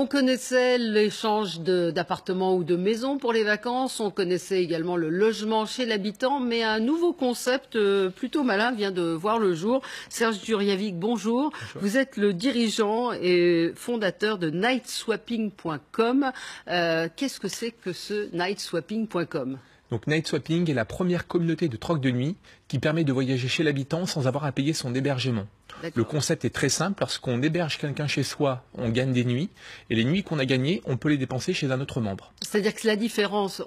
On connaissait l'échange d'appartements ou de maisons pour les vacances, on connaissait également le logement chez l'habitant, mais un nouveau concept plutôt malin vient de voir le jour. Serge Djurjevic, bonjour. Bonjour. Vous êtes le dirigeant et fondateur de nightswapping.com. Qu'est-ce que c'est que ce nightswapping.com ? Donc Night Swapping est la première communauté de troc de nuit qui permet de voyager chez l'habitant sans avoir à payer son hébergement. Le concept est très simple, lorsqu'on héberge quelqu'un chez soi, on gagne des nuits, et les nuits qu'on a gagnées, on peut les dépenser chez un autre membre. C'est-à-dire que la différence,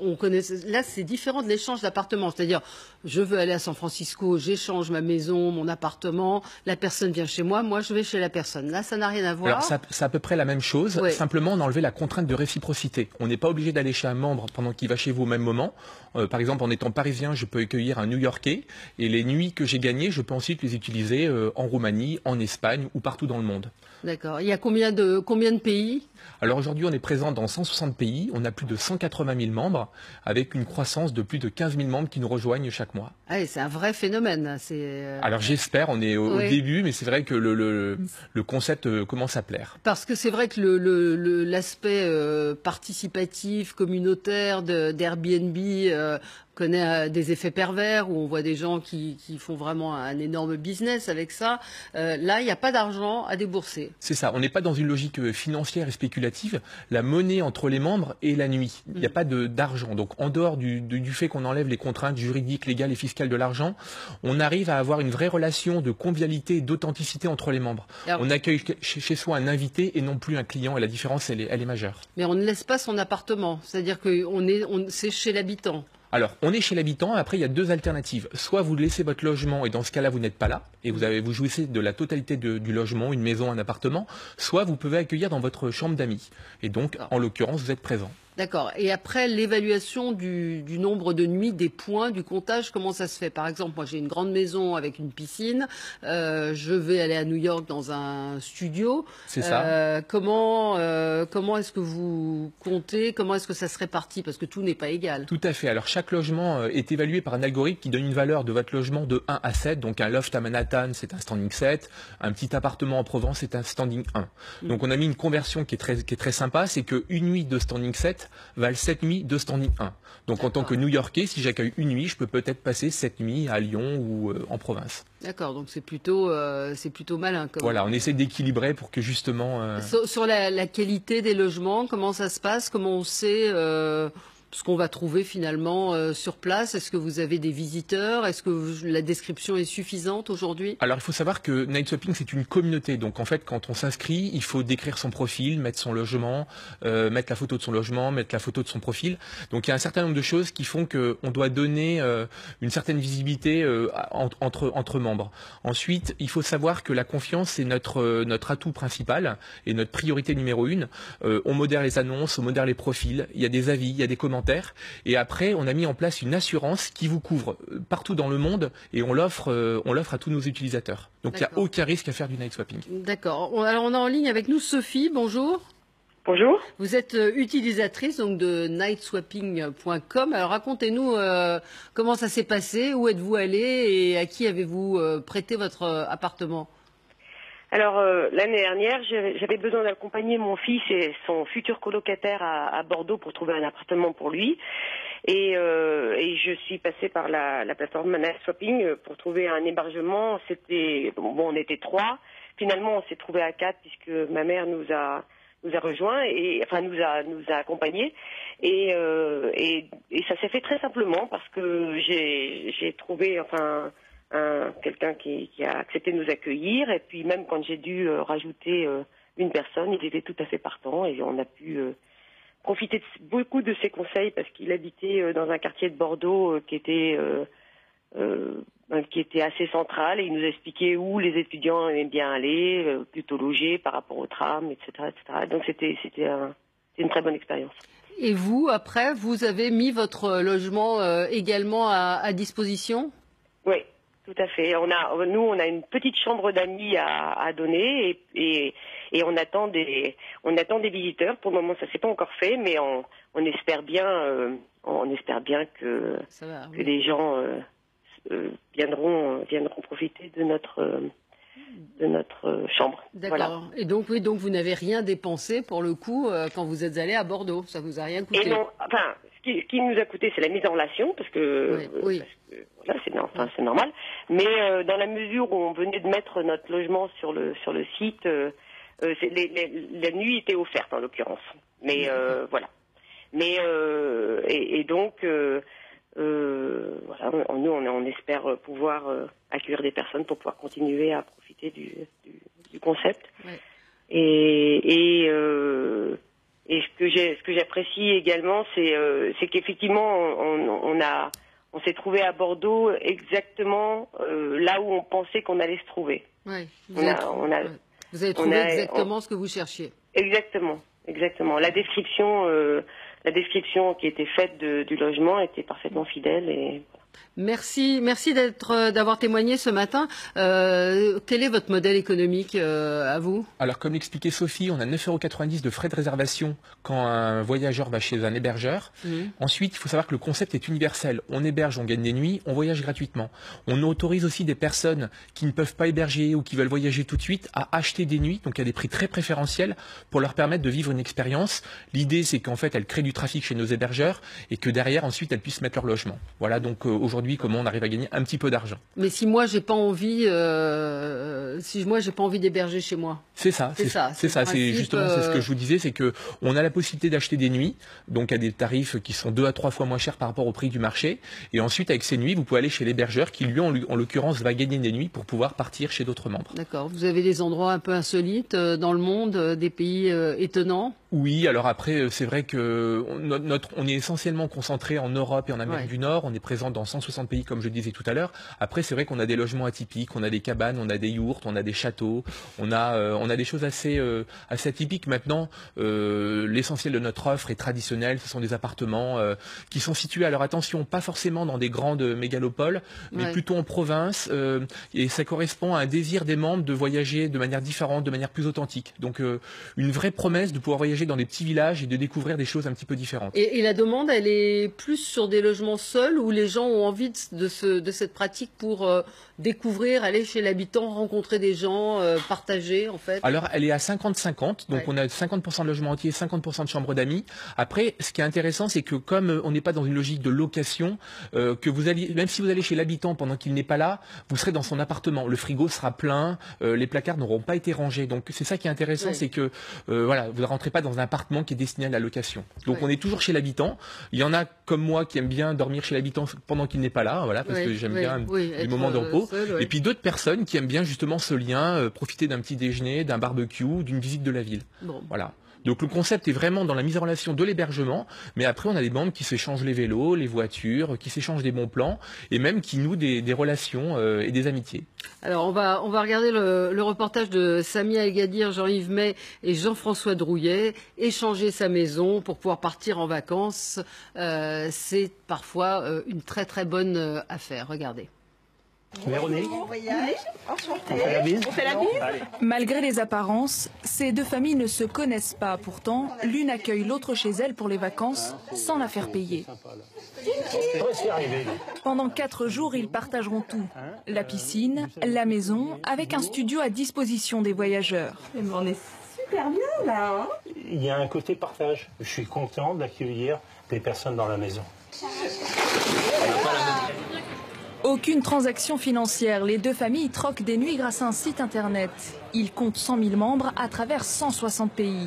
là c'est différent de l'échange d'appartements, c'est-à-dire je veux aller à San Francisco, j'échange ma maison, mon appartement, la personne vient chez moi, moi je vais chez la personne. Là ça n'a rien à voir. Alors c'est à peu près la même chose, ouais. Simplement on a enlevé la contrainte de réciprocité. On n'est pas obligé d'aller chez un membre pendant qu'il va chez vous au même moment. Par exemple, en étant parisien, je peux accueillir un New-Yorkais, et les nuits que j'ai gagnées, je peux ensuite les utiliser en Roumanie, en Espagne ou partout dans le monde. D'accord. Il y a combien de pays ? Alors aujourd'hui, on est présent dans 160 pays, on a plus de 180 000 membres, avec une croissance de plus de 15 000 membres qui nous rejoignent chaque mois. Ah, c'est un vrai phénomène. Alors j'espère, on est au début, mais c'est vrai que le concept commence à plaire. Parce que c'est vrai que l'aspect participatif, communautaire d'Airbnb connaît des effets pervers, où on voit des gens qui font vraiment un énorme business avec ça. Là, il n'y a pas d'argent à débourser. C'est ça, on n'est pas dans une logique financière et spéculative. La monnaie entre les membres est la nuit. Il n'y a pas d'argent. Donc en dehors du fait qu'on enlève les contraintes juridiques, légales et fiscales de l'argent, on arrive à avoir une vraie relation de convivialité et d'authenticité entre les membres. Alors, on accueille chez soi un invité et non plus un client, et la différence, elle est majeure. Mais on ne laisse pas son appartement, c'est-à-dire que c'est chez l'habitant. Alors, on est chez l'habitant, après il y a deux alternatives. Soit vous laissez votre logement et dans ce cas-là vous n'êtes pas là, et vous jouissez de la totalité du logement, une maison, un appartement, soit vous pouvez accueillir dans votre chambre d'amis. Et donc, en l'occurrence, vous êtes présent. D'accord. Et après, l'évaluation du nombre de nuits, des points, du comptage, comment ça se fait ? Par exemple, moi j'ai une grande maison avec une piscine, je vais aller à New York dans un studio. C'est ça. Comment est-ce que vous comptez ? Comment est-ce que ça se répartit ? Parce que tout n'est pas égal. Tout à fait. Alors chaque logement est évalué par un algorithme qui donne une valeur de votre logement de 1 à 7. Donc un loft à Manhattan, c'est un standing 7. Un petit appartement en Provence, c'est un standing 1. Donc on a mis une conversion qui est très sympa, c'est qu'une nuit de standing 7 valent 7 nuits de standing 1. Donc en tant que New-Yorkais, si j'accueille une nuit, je peux peut-être passer 7 nuits à Lyon ou en province. D'accord, donc c'est plutôt malin. Voilà, on essaie d'équilibrer pour que justement... Sur la qualité des logements, comment ça se passe ? Comment on sait ce qu'on va trouver finalement sur place? Est-ce que vous avez des visiteurs? Est-ce que la description est suffisante aujourd'hui? Alors il faut savoir que Night Swapping c'est une communauté, donc en fait quand on s'inscrit, il faut décrire son profil, mettre son logement, mettre la photo de son logement, mettre la photo de son profil. Donc il y a un certain nombre de choses qui font qu'on doit donner une certaine visibilité entre membres. Ensuite, il faut savoir que la confiance c'est notre atout principal et notre priorité numéro 1. On modère les annonces, on modère les profils, il y a des avis, il y a des commentaires. Et après, on a mis en place une assurance qui vous couvre partout dans le monde et on l'offre à tous nos utilisateurs. Donc il n'y a aucun risque à faire du night swapping. D'accord. Alors on a en ligne avec nous Sophie, bonjour. Bonjour. Vous êtes utilisatrice donc de nightswapping.com. Alors racontez-nous comment ça s'est passé, où êtes-vous allé et à qui avez-vous prêté votre appartement? Alors l'année dernière, j'avais besoin d'accompagner mon fils et son futur colocataire à Bordeaux pour trouver un appartement pour lui. Et je suis passée par la plateforme Night Swapping pour trouver un hébergement. On était 3. Finalement, on s'est trouvé à 4 puisque ma mère nous a rejoints et enfin nous a accompagnés et ça s'est fait très simplement parce que j'ai trouvé quelqu'un qui a accepté de nous accueillir, et puis même quand j'ai dû rajouter une personne, il était tout à fait partant et on a pu profiter beaucoup de ses conseils parce qu'il habitait dans un quartier de Bordeaux qui était assez central, et il nous a expliqué où les étudiants aimaient bien aller, plutôt logés par rapport au tram, etc. Donc c'était une très bonne expérience. Et vous, après, vous avez mis votre logement également à disposition? Oui. Tout à fait. On a une petite chambre d'amis à donner et on attend des visiteurs. Pour le moment, ça s'est pas encore fait, mais on espère bien que les gens viendront profiter de chambre. D'accord. Voilà. Et donc, oui, donc vous n'avez rien dépensé pour le coup quand vous êtes allé à Bordeaux. Ça vous a rien coûté. Et non, enfin, ce qui nous a coûté, c'est la mise en relation, parce que, oui. Voilà, c'est normal. Mais dans la mesure où on venait de mettre notre logement sur le site, la nuit était offerte en l'occurrence. Mais voilà. Mais et donc voilà, nous on espère pouvoir accueillir des personnes pour pouvoir continuer à profiter du concept. Ouais. Et ce que j'apprécie également, c'est qu'effectivement on s'est trouvé à Bordeaux exactement là où on pensait qu'on allait se trouver. Ouais, vous avez trouvé exactement ce que vous cherchiez. Exactement. La description qui était faite du logement était parfaitement fidèle et. Merci d'avoir témoigné ce matin. Quel est votre modèle économique à vous? Alors, comme l'expliquait Sophie, on a 9,90 € de frais de réservation quand un voyageur va chez un hébergeur. Ensuite, il faut savoir que le concept est universel. On héberge, on gagne des nuits, on voyage gratuitement. On autorise aussi des personnes qui ne peuvent pas héberger ou qui veulent voyager tout de suite à acheter des nuits, donc à des prix très préférentiels pour leur permettre de vivre une expérience. L'idée, c'est qu'en fait, elles créent du trafic chez nos hébergeurs et que derrière, ensuite, elles puissent mettre leur logement. Voilà, donc aujourd'hui, comment on arrive à gagner un petit peu d'argent. Mais si moi j'ai pas envie, d'héberger chez moi. C'est ça. C'est justement c'est ce que je vous disais, c'est que on a la possibilité d'acheter des nuits, donc à des tarifs qui sont 2 à 3 fois moins chers par rapport au prix du marché. Et ensuite, avec ces nuits, vous pouvez aller chez l'hébergeur qui lui, en l'occurrence, va gagner des nuits pour pouvoir partir chez d'autres membres. D'accord. Vous avez des endroits un peu insolites dans le monde, des pays étonnants? Oui, alors après, c'est vrai que on est essentiellement concentré en Europe et en Amérique du Nord. On est présent dans 160 pays, comme je le disais tout à l'heure. Après, c'est vrai qu'on a des logements atypiques, on a des cabanes, on a des yourts, on a des châteaux, on a des choses assez atypiques. Maintenant, l'essentiel de notre offre est traditionnel. Ce sont des appartements qui sont situés, alors attention, pas forcément dans des grandes mégalopoles, mais plutôt en province. Et ça correspond à un désir des membres de voyager de manière différente, de manière plus authentique. Donc, une vraie promesse de pouvoir voyager dans des petits villages et de découvrir des choses un petit peu différentes. Et la demande, elle est plus sur des logements seuls où les gens ont envie de cette pratique pour découvrir, aller chez l'habitant, rencontrer des gens, partager en fait? Alors, elle est à 50-50, donc on a 50% de logements entiers, 50% de chambres d'amis. Après, ce qui est intéressant, c'est que comme on n'est pas dans une logique de location, que vous allez, même si vous allez chez l'habitant pendant qu'il n'est pas là, vous serez dans son appartement. Le frigo sera plein, les placards n'auront pas été rangés. Donc c'est ça qui est intéressant, c'est que voilà, vous ne rentrez pas dans un appartement qui est destiné à la location. Donc on est toujours chez l'habitant. Il y en a comme moi qui aiment bien dormir chez l'habitant pendant qu'il n'est pas là, voilà, parce que j'aime bien les moments de repos. Et puis d'autres personnes qui aiment bien justement ce lien, profiter d'un petit déjeuner, d'un barbecue, d'une visite de la ville. Voilà. Donc le concept est vraiment dans la mise en relation de l'hébergement, mais après on a des membres qui s'échangent les vélos, les voitures, qui s'échangent des bons plans et même qui nouent des relations et des amitiés. Alors on va regarder le reportage de Samia El-Gadir, Jean-Yves May et Jean-François Drouillet. Échanger sa maison pour pouvoir partir en vacances, c'est parfois une très très bonne affaire. Regardez. Véronique, on fait la bise. Malgré les apparences, ces deux familles ne se connaissent pas. Pourtant, l'une accueille l'autre chez elle pour les vacances sans la faire payer. Pendant 4 jours, ils partageront tout. La piscine, la maison, avec un studio à disposition des voyageurs. On est super bien là. Hein. Il y a un côté partage. Je suis content d'accueillir des personnes dans la maison. Aucune transaction financière, les deux familles troquent des nuits grâce à un site internet. Ils comptent 100 000 membres à travers 160 pays.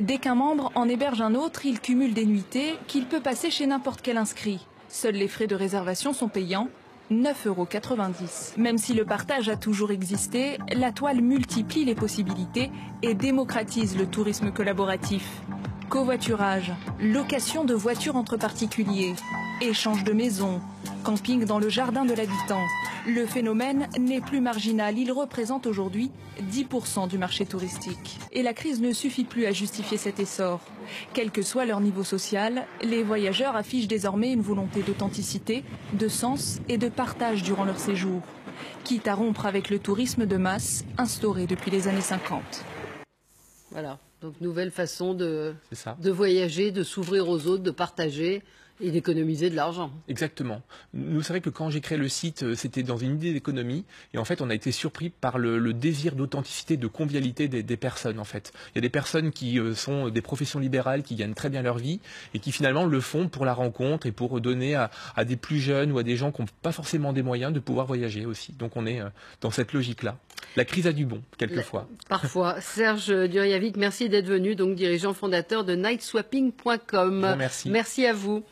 Dès qu'un membre en héberge un autre, il cumule des nuitées qu'il peut passer chez n'importe quel inscrit. Seuls les frais de réservation sont payants, 9,90 €. Même si le partage a toujours existé, la toile multiplie les possibilités et démocratise le tourisme collaboratif. Covoiturage, location de voitures entre particuliers, échange de maisons, camping dans le jardin de l'habitant. Le phénomène n'est plus marginal, il représente aujourd'hui 10% du marché touristique. Et la crise ne suffit plus à justifier cet essor. Quel que soit leur niveau social, les voyageurs affichent désormais une volonté d'authenticité, de sens et de partage durant leur séjour, quitte à rompre avec le tourisme de masse instauré depuis les années 50. Voilà, donc nouvelle façon de voyager, de s'ouvrir aux autres, de partager. Et d'économiser de l'argent. Exactement. Nous, c'est vrai que quand j'ai créé le site, c'était dans une idée d'économie. Et en fait, on a été surpris par le désir d'authenticité, de convivialité des personnes, en fait. Il y a des personnes qui sont des professions libérales, qui gagnent très bien leur vie, et qui finalement le font pour la rencontre et pour donner à des plus jeunes ou à des gens qui n'ont pas forcément des moyens de pouvoir voyager aussi. Donc on est dans cette logique-là. La crise a du bon, quelquefois. Parfois. Serge Duriavic, merci d'être venu, donc dirigeant fondateur de nightswapping.com. Bon, merci. Merci à vous.